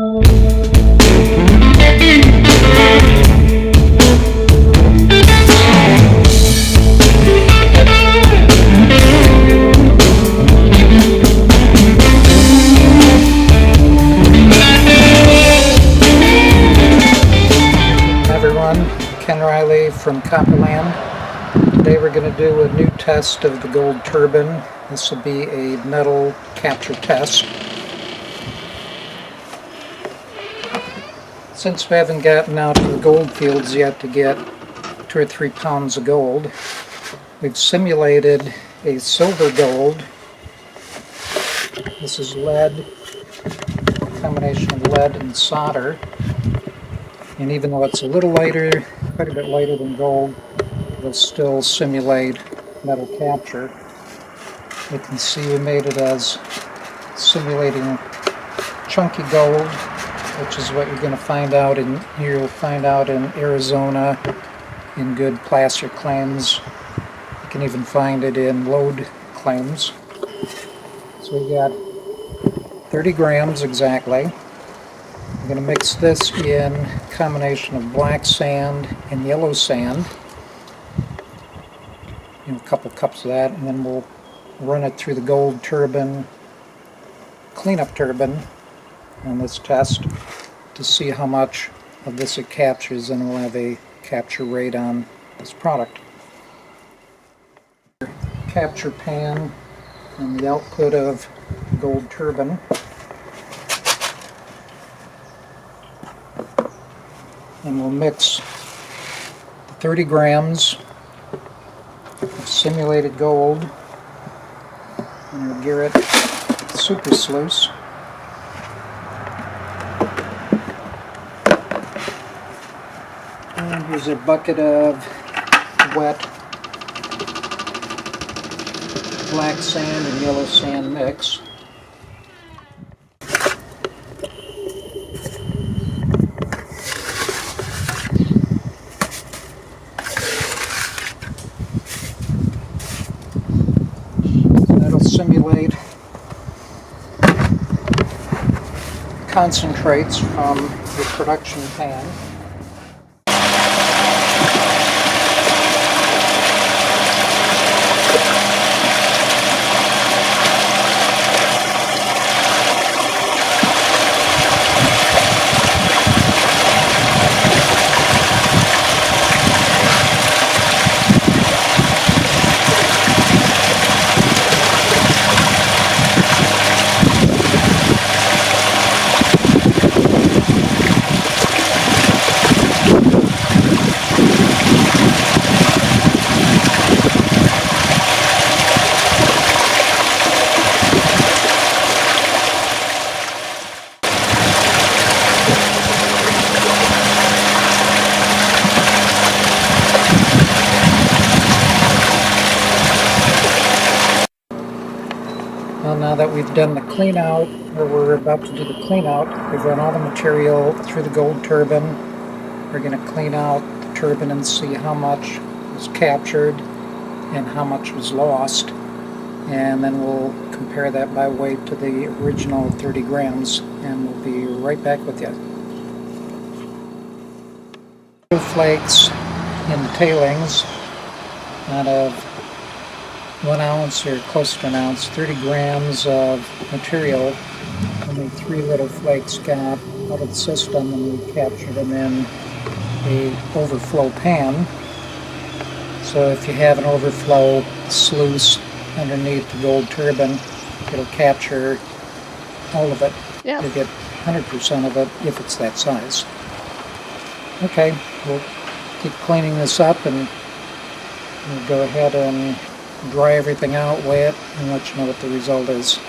Ken Rieli from Copperland. Today we're going to do a new test of the Gold Turbine. This will be a metal capture test. Since we haven't gotten out to the gold fields yet to get 2 or 3 pounds of gold, we've simulated a silver gold. This is lead, a combination of lead and solder. And even though it's a little lighter, quite a bit lighter than gold, it will still simulate metal capture. You can see we made it as simulating chunky gold, which is what you're going to find out in Arizona in good placer claims. You can even find it in lode claims. So we got 30 grams exactly. I'm going to mix this in a combination of black sand and yellow sand. A couple cups of that, and then we'll run it through the Gold Turbine Cleanup turbine on this test to see how much of this it captures, and we'll have a capture rate on this product. Capture pan and the output of the Gold Turbine. And we'll mix 30 grams of simulated gold in our Garrett Super Sluice. And here's a bucket of wet black sand and yellow sand mix. Simulate concentrates from the production pan. Well, now that we've done the clean out, or we're about to do the clean out, we've run all the material through the Gold Turbine. We're going to clean out the turbine and see how much was captured and how much was lost. And then we'll compare that by weight to the original 30 grams, and we'll be right back with you. Flakes in tailings out of 1 ounce or close to an ounce, 30 grams of material. Only 3 little flakes got out of the system, and we captured them in a overflow pan. So if you have an overflow sluice underneath the Gold Turbine, it'll capture all of it. Yeah. You'll get 100% of it if it's that size. Okay, we'll keep cleaning this up, and we'll go ahead and dry everything out, weigh it, and let you know what the result is.